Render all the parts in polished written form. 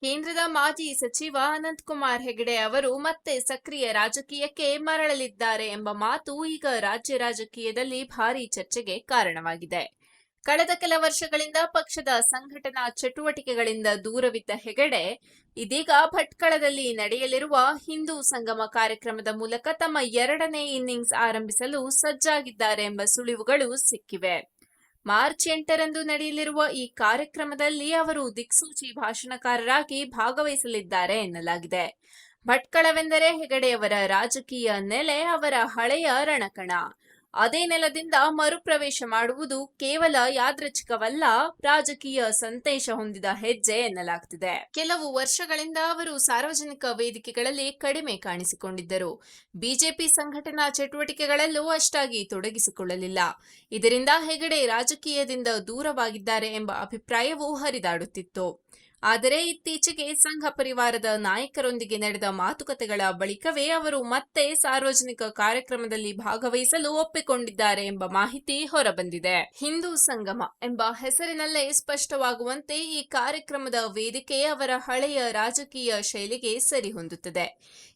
ಕೇಂದ್ರದ ಮಾಜಿ ಸಚಿವ ಅನಂತಕುಮಾರ್ ಹೆಗಡೆ ಅವರು ಮತ್ತೆ ಸಕ್ರಿಯ ರಾಜಕೀಯಕ್ಕೆ ಮರಳಲಿದ್ದಾರೆ ಎಂಬ ಮಾತು ಈಗ ರಾಜ್ಯ ರಾಜಕೀಯದಲ್ಲಿ ಭಾರೀ ಚರ್ಚೆಗೆ ಕಾರಣವಾಗಿದೆ. ಕಳೆದ ಕೆಲ ವರ್ಷಗಳಿಂದ ಪಕ್ಷದ ಸಂಘಟನಾ ಚಟುವಟಿಕೆಗಳಿಂದ ದೂರವಿದ್ದ ಹೆಗಡೆ ಇದೀಗ ಭಟ್ಕಳದಲ್ಲಿ ನಡೆಯಲಿರುವ ಹಿಂದೂ ಸಂಗಮ ಕಾರ್ಯಕ್ರಮದ ಮೂಲಕ ತಮ್ಮ ಎರಡನೇ ಇನ್ನಿಂಗ್ಸ್ ಆರಂಭಿಸಲು ಸಜ್ಜಾಗಿದ್ದಾರೆ ಎಂಬ ಸುಳಿವುಗಳು ಸಿಕ್ಕಿವೆ. ಮಾರ್ಚ್ 8ರಂದು ನಡೆಯಲಿರುವ ಈ ಕಾರ್ಯಕ್ರಮದಲ್ಲಿ ಅವರು ದಿಕ್ಸೂಚಿ ಭಾಷಣಕಾರರಾಗಿ ಭಾಗವಹಿಸಲಿದ್ದಾರೆ ಎನ್ನಲಾಗಿದೆ. ಭಟ್ಕಳವೆಂದರೆ ಹೆಗಡೆಯವರ ರಾಜಕೀಯ ನೆಲೆ, ಅವರ ಹಳೆಯ ರಣಕಣ. ಅದೇ ನೆಲದಿಂದ ಮರುಪ್ರವೇಶ ಮಾಡುವುದು ಕೇವಲ ಯಾದೃಚ್ಛಿಕವಲ್ಲ, ರಾಜಕೀಯ ಸಂದೇಶ ಹೊಂದಿದ ಹೆಜ್ಜೆ ಎನ್ನಲಾಗ್ತಿದೆ. ಕೆಲವು ವರ್ಷಗಳಿಂದ ಅವರು ಸಾರ್ವಜನಿಕ ವೇದಿಕೆಗಳಲ್ಲಿ ಕಡಿಮೆ ಕಾಣಿಸಿಕೊಂಡಿದ್ದರು. ಬಿಜೆಪಿ ಸಂಘಟನಾ ಚಟುವಟಿಕೆಗಳಲ್ಲೂ ಅಷ್ಟಾಗಿ ತೊಡಗಿಸಿಕೊಳ್ಳಲಿಲ್ಲ. ಇದರಿಂದ ಹೆಗಡೆ ರಾಜಕೀಯದಿಂದ ದೂರವಾಗಿದ್ದಾರೆ ಎಂಬ ಅಭಿಪ್ರಾಯವೂ ಹರಿದಾಡುತ್ತಿತ್ತು. ಆದರೆ ಇತ್ತೀಚೆಗೆ ಸಂಘ ಪರಿವಾರದ ನಾಯಕರೊಂದಿಗೆ ನಡೆದ ಮಾತುಕತೆಗಳ ಬಳಿಕವೇ ಅವರು ಮತ್ತೆ ಸಾರ್ವಜನಿಕ ಕಾರ್ಯಕ್ರಮದಲ್ಲಿ ಭಾಗವಹಿಸಲು ಒಪ್ಪಿಕೊಂಡಿದ್ದಾರೆ ಎಂಬ ಮಾಹಿತಿ ಹೊರಬಂದಿದೆ. ಹಿಂದೂ ಸಂಗಮ ಎಂಬ ಹೆಸರಿನಲ್ಲೇ ಸ್ಪಷ್ಟವಾಗುವಂತೆ ಈ ಕಾರ್ಯಕ್ರಮದ ವೇದಿಕೆ ಅವರ ಹಳೆಯ ರಾಜಕೀಯ ಶೈಲಿಗೆ ಸರಿಹೊಂದುತ್ತದೆ.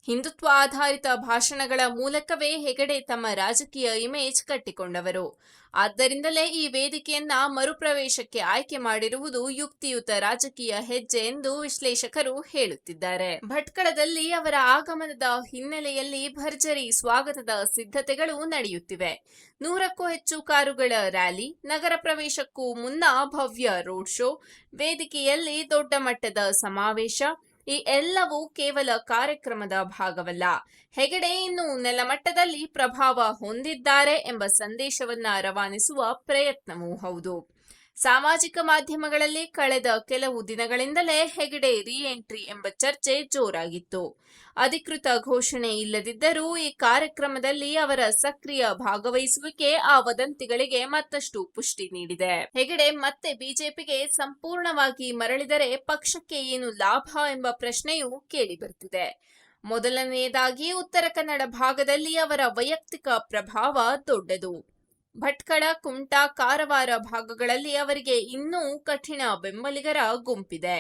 ಹಿಂದುತ್ವ ಆಧಾರಿತ ಭಾಷಣಗಳ ಮೂಲಕವೇ ಹೆಗಡೆ ತಮ್ಮ ರಾಜಕೀಯ ಇಮೇಜ್ ಕಟ್ಟಿಕೊಂಡವರು. ಆದ್ದರಿಂದಲೇ ಈ ವೇದಿಕೆಯನ್ನ ಮರುಪ್ರವೇಶಕ್ಕೆ ಆಯ್ಕೆ ಮಾಡಿರುವುದು ಯುಕ್ತಿಯುತ ರಾಜಕೀಯ ಹೆಜ್ಜೆ ಎಂದು ವಿಶ್ಲೇಷಕರು ಹೇಳುತ್ತಿದ್ದಾರೆ. ಭಟ್ಕಳದಲ್ಲಿ ಅವರ ಆಗಮನದ ಹಿನ್ನೆಲೆಯಲ್ಲಿ ಭರ್ಜರಿ ಸ್ವಾಗತದ ಸಿದ್ಧತೆಗಳು ನಡೆಯುತ್ತಿವೆ. 100ಕ್ಕೂ ಹೆಚ್ಚು ಕಾರುಗಳ ರ್ಯಾಲಿ, ನಗರ ಪ್ರವೇಶಕ್ಕೂ ಮುನ್ನ ಭವ್ಯ ರೋಡ್ ಶೋ, ವೇದಿಕೆಯಲ್ಲಿ ದೊಡ್ಡ ಮಟ್ಟದ ಸಮಾವೇಶ, ಈ ಎಲ್ಲವೂ ಕೇವಲ ಕಾರ್ಯಕ್ರಮದ ಭಾಗವಲ್ಲ, ಹೆಗಡೆ ಇನ್ನು ನೆಲಮಟ್ಟದಲ್ಲಿ ಪ್ರಭಾವ ಹೊಂದಿದ್ದಾರೆ ಎಂಬ ಸಂದೇಶವನ್ನ ರವಾನಿಸುವ ಪ್ರಯತ್ನವೂ ಹೌದು. ಸಾಮಾಜಿಕ ಮಾಧ್ಯಮಗಳಲ್ಲಿ ಕಳೆದ ಕೆಲವು ದಿನಗಳಿಂದಲೇ ಹೆಗಡೆ ರೀಎಂಟ್ರಿ ಎಂಬ ಚರ್ಚೆ ಜೋರಾಗಿತ್ತು. ಅಧಿಕೃತ ಘೋಷಣೆ ಇಲ್ಲದಿದ್ದರೂ ಈ ಕಾರ್ಯಕ್ರಮದಲ್ಲಿ ಅವರ ಸಕ್ರಿಯ ಭಾಗವಹಿಸುವಿಕೆ ಆ ವದಂತಿಗಳಿಗೆ ಮತ್ತಷ್ಟು ಪುಷ್ಟಿ ನೀಡಿದೆ. ಹೆಗಡೆ ಮತ್ತೆ ಬಿಜೆಪಿಗೆ ಸಂಪೂರ್ಣವಾಗಿ ಮರಳಿದರೆ ಪಕ್ಷಕ್ಕೆ ಏನು ಲಾಭ ಎಂಬ ಪ್ರಶ್ನೆಯೂ ಕೇಳಿಬರುತ್ತಿದೆ. ಮೊದಲನೆಯದಾಗಿ ಉತ್ತರ ಕನ್ನಡ ಭಾಗದಲ್ಲಿ ಅವರ ವೈಯಕ್ತಿಕ ಪ್ರಭಾವ ದೊಡ್ಡದು. ಭಟ್ಕಳ, ಕುಮಟಾ, ಕಾರವಾರ ಭಾಗಗಳಲ್ಲಿ ಅವರಿಗೆ ಇನ್ನೂ ಕಠಿಣ ಬೆಂಬಲಿಗರ ಗುಂಪಿದೆ.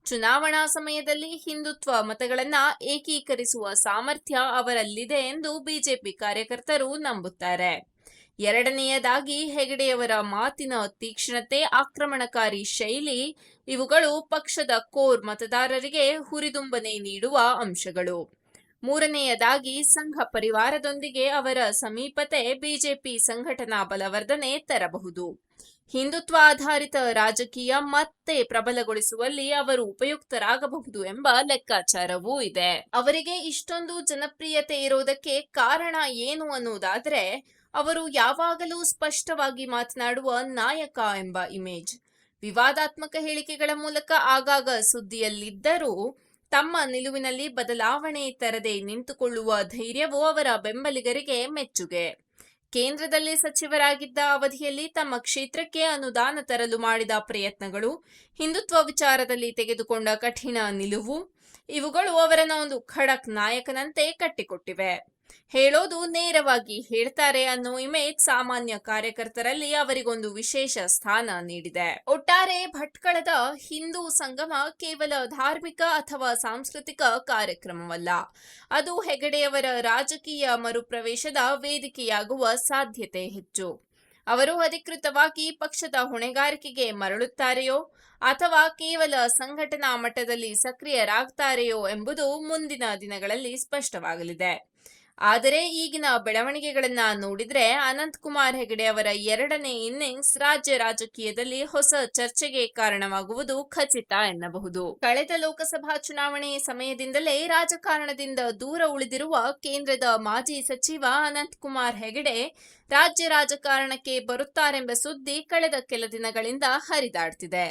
ಚುನಾವಣಾ ಸಮಯದಲ್ಲಿ ಹಿಂದುತ್ವ ಮತಗಳನ್ನ ಏಕೀಕರಿಸುವ ಸಾಮರ್ಥ್ಯ ಅವರಲ್ಲಿದೆ ಎಂದು ಬಿಜೆಪಿ ಕಾರ್ಯಕರ್ತರು ನಂಬುತ್ತಾರೆ. ಎರಡನೆಯದಾಗಿ ಹೆಗಡೆಯವರ ಮಾತಿನ ತೀಕ್ಷ್ಣತೆ, ಆಕ್ರಮಣಕಾರಿ ಶೈಲಿ ಇವುಗಳು ಪಕ್ಷದ ಕೋರ್ ಮತದಾರರಿಗೆ ಹುರಿದುಂಬನೆ ನೀಡುವ ಅಂಶಗಳು. ಮೂರನೆಯದಾಗಿ ಸಂಘ ಪರಿವಾರದೊಂದಿಗೆ ಅವರ ಸಮೀಪತೆ ಬಿಜೆಪಿ ಸಂಘಟನಾ ಬಲವರ್ಧನೆ ತರಬಹುದು. ಹಿಂದುತ್ವ ಆಧಾರಿತ ರಾಜಕೀಯ ಮತ್ತೆ ಪ್ರಬಲಗೊಳಿಸುವಲ್ಲಿ ಅವರು ಉಪಯುಕ್ತರಾಗಬಹುದು ಎಂಬ ಲೆಕ್ಕಾಚಾರವೂ ಇದೆ. ಅವರಿಗೆ ಇಷ್ಟೊಂದು ಜನಪ್ರಿಯತೆ ಇರೋದಕ್ಕೆ ಕಾರಣ ಏನು ಅನ್ನೋದಾದ್ರೆ ಅವರು ಯಾವಾಗಲೂ ಸ್ಪಷ್ಟವಾಗಿ ಮಾತನಾಡುವ ನಾಯಕ ಎಂಬ ಇಮೇಜ್. ವಿವಾದಾತ್ಮಕ ಹೇಳಿಕೆಗಳ ಮೂಲಕ ಆಗಾಗ ಸುದ್ದಿಯಲ್ಲಿದ್ದರೂ ತಮ್ಮ ನಿಲುವಿನಲ್ಲಿ ಬದಲಾವಣೆ ತರದೆ ನಿಂತುಕೊಳ್ಳುವ ಧೈರ್ಯವು ಅವರ ಬೆಂಬಲಿಗರಿಗೆ ಮೆಚ್ಚುಗೆ. ಕೇಂದ್ರದಲ್ಲಿ ಸಚಿವರಾಗಿದ್ದ ಅವಧಿಯಲ್ಲಿ ತಮ್ಮ ಕ್ಷೇತ್ರಕ್ಕೆ ಅನುದಾನ ತರಲು ಮಾಡಿದ ಪ್ರಯತ್ನಗಳು, ಹಿಂದುತ್ವ ವಿಚಾರದಲ್ಲಿ ತೆಗೆದುಕೊಂಡ ಕಠಿಣ ನಿಲುವು ಇವುಗಳು ಅವರನ್ನ ಒಂದು ಖಡಕ್ ನಾಯಕನಂತೆ ಕಟ್ಟಿಕೊಟ್ಟಿವೆ. ಹೇಳೋದು ನೇರವಾಗಿ ಹೇಳ್ತಾರೆ ಅನ್ನೋ ಇಮೇಜ್ ಸಾಮಾನ್ಯ ಕಾರ್ಯಕರ್ತರಲ್ಲಿ ಅವರಿಗೊಂದು ವಿಶೇಷ ಸ್ಥಾನ ನೀಡಿದೆ. ಒಟ್ಟಾರೆ ಭಟ್ಕಳದ ಹಿಂದೂ ಸಂಗಮ ಕೇವಲ ಧಾರ್ಮಿಕ ಅಥವಾ ಸಾಂಸ್ಕೃತಿಕ ಕಾರ್ಯಕ್ರಮವಲ್ಲ, ಅದು ಹೆಗಡೆಯವರ ರಾಜಕೀಯ ಮರುಪ್ರವೇಶದ ವೇದಿಕೆಯಾಗುವ ಸಾಧ್ಯತೆ ಹೆಚ್ಚು. ಅವರು ಅಧಿಕೃತವಾಗಿ ಪಕ್ಷದ ಹೊಣೆಗಾರಿಕೆಗೆ ಮರಳುತ್ತಾರೆಯೋ ಅಥವಾ ಕೇವಲ ಸಂಘಟನಾ ಮಟ್ಟದಲ್ಲಿ ಸಕ್ರಿಯರಾಗ್ತಾರೆಯೋ ಎಂಬುದು ಮುಂದಿನ ದಿನಗಳಲ್ಲಿ ಸ್ಪಷ್ಟವಾಗಲಿದೆ. ಆದರೆ ಈಗಿನ ಬೆಳವಣಿಗೆಗಳನ್ನ ನೋಡಿದ್ರೆ ಅನಂತಕುಮಾರ್ ಹೆಗಡೆ ಅವರ ಎರಡನೇ ಇನ್ನಿಂಗ್ಸ್ ರಾಜ್ಯ ರಾಜಕೀಯದಲ್ಲಿ ಹೊಸ ಚರ್ಚೆಗೆ ಕಾರಣವಾಗುವುದು ಖಚಿತ ಎನ್ನಬಹುದು. ಕಳೆದ ಲೋಕಸಭಾ ಚುನಾವಣೆ ಸಮಯದಿಂದಲೇ ರಾಜಕಾರಣದಿಂದ ದೂರ ಉಳಿದಿರುವ ಕೇಂದ್ರದ ಮಾಜಿ ಸಚಿವ ಅನಂತಕುಮಾರ್ ಹೆಗಡೆ ರಾಜ್ಯ ರಾಜಕಾರಣಕ್ಕೆ ಬರುತ್ತಾರೆಂಬ ಸುದ್ದಿ ಕಳೆದ ಕೆಲ ದಿನಗಳಿಂದ ಹರಿದಾಡ್ತಿದೆ.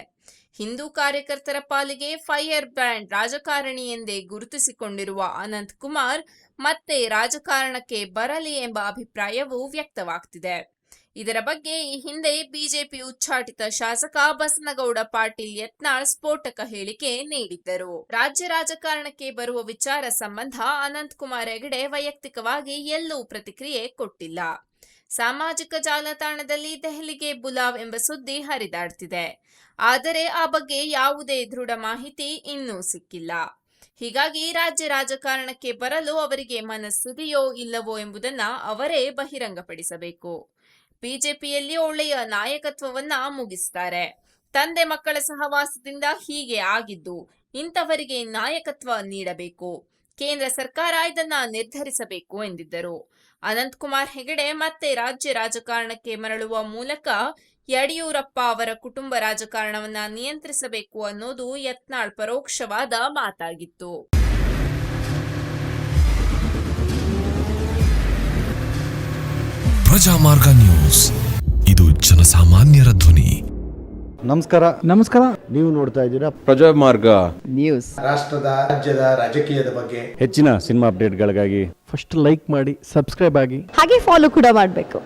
ಹಿಂದೂ ಕಾರ್ಯಕರ್ತರ ಪಾಲಿಗೆ ಫೈರ್ ಬ್ರ್ಯಾಂಡ್ ರಾಜಕಾರಣಿ ಎಂದೇ ಗುರುತಿಸಿಕೊಂಡಿರುವ ಅನಂತಕುಮಾರ್ ಮತ್ತೆ ರಾಜಕಾರಣಕ್ಕೆ ಬರಲಿ ಎಂಬ ಅಭಿಪ್ರಾಯವೂ ವ್ಯಕ್ತವಾಗ್ತಿದೆ. ಇದರ ಬಗ್ಗೆ ಈ ಹಿಂದೆ ಬಿಜೆಪಿ ಉಚ್ಚಾಟಿತ ಶಾಸಕ ಬಸನಗೌಡ ಪಾಟೀಲ್ ಯತ್ನಾಳ್ ಸ್ಫೋಟಕ ಹೇಳಿಕೆ ನೀಡಿದ್ದರು. ರಾಜ್ಯ ರಾಜಕಾರಣಕ್ಕೆ ಬರುವ ವಿಚಾರ ಸಂಬಂಧ ಅನಂತಕುಮಾರ್ ಹೆಗಡೆ ವೈಯಕ್ತಿಕವಾಗಿ ಎಲ್ಲೂ ಪ್ರತಿಕ್ರಿಯೆ ಕೊಟ್ಟಿಲ್ಲ. ಸಾಮಾಜಿಕ ಜಾಲತಾಣದಲ್ಲಿ ದೆಹಲಿಗೆ ಬುಲಾವ್ ಎಂಬ ಸುದ್ದಿ ಹರಿದಾಡ್ತಿದೆ. ಆದರೆ ಆ ಬಗ್ಗೆ ಯಾವುದೇ ದೃಢ ಮಾಹಿತಿ ಇನ್ನೂ ಸಿಕ್ಕಿಲ್ಲ. ಹೀಗಾಗಿ ರಾಜ್ಯ ರಾಜಕಾರಣಕ್ಕೆ ಬರಲು ಅವರಿಗೆ ಮನಸ್ಸಿದೆಯೋ ಇಲ್ಲವೋ ಎಂಬುದನ್ನ ಅವರೇ ಬಹಿರಂಗಪಡಿಸಬೇಕು. ಬಿಜೆಪಿಯಲ್ಲಿ ಒಳ್ಳೆಯ ನಾಯಕತ್ವವನ್ನ ಮುಗಿಸ್ತಾರೆ. ತಂದೆ ಮಕ್ಕಳ ಸಹವಾಸದಿಂದ ಹೀಗೆ ಆಗಿದ್ದು, ಇಂಥವರಿಗೆ ನಾಯಕತ್ವ ನೀಡಬೇಕು. ಕೇಂದ್ರ ಸರ್ಕಾರ ಇದನ್ನ ನಿರ್ಧರಿಸಬೇಕು ಎಂದಿದ್ದರು. ಅನಂತಕುಮಾರ್ ಹೆಗಡೆ ಮತ್ತೆ ರಾಜ್ಯ ರಾಜಕಾರಣಕ್ಕೆ ಮರಳುವ ಮೂಲಕ ಯಡಿಯೂರಪ್ಪ ಅವರ ಕುಟುಂಬ ರಾಜಕಾರಣವನ್ನ ನಿಯಂತ್ರಿಸಬೇಕು ಅನ್ನೋದು ಯತ್ನಾಳ್ ಪರೋಕ್ಷವಾದ ಮಾತಾಗಿತ್ತು. ಪ್ರಜಾಮಾರ್ಗ ನ್ಯೂಸ್, ಇದು ಜನಸಾಮಾನ್ಯರ ಧ್ವನಿ. ನಮಸ್ಕಾರ. ನೀವು ನೋಡ್ತಾ ಇದ್ದೀರಾ ಪ್ರಜಾಮಾರ್ಗ ನ್ಯೂಸ್. ರಾಷ್ಟ್ರದ ರಾಜ್ಯದ ರಾಜಕೀಯದ ಬಗ್ಗೆ ಹೆಚ್ಚಿನ ಸಿನಿಮಾ ಅಪ್ಡೇಟ್ಗಳಿಗಾಗಿ ಫಸ್ಟ್ ಲೈಕ್ ಮಾಡಿ, ಸಬ್ಸ್ಕ್ರೈಬ್ ಆಗಿ, ಹಾಗೆ ಫಾಲೋ ಕೂಡ ಮಾಡಬೇಕು.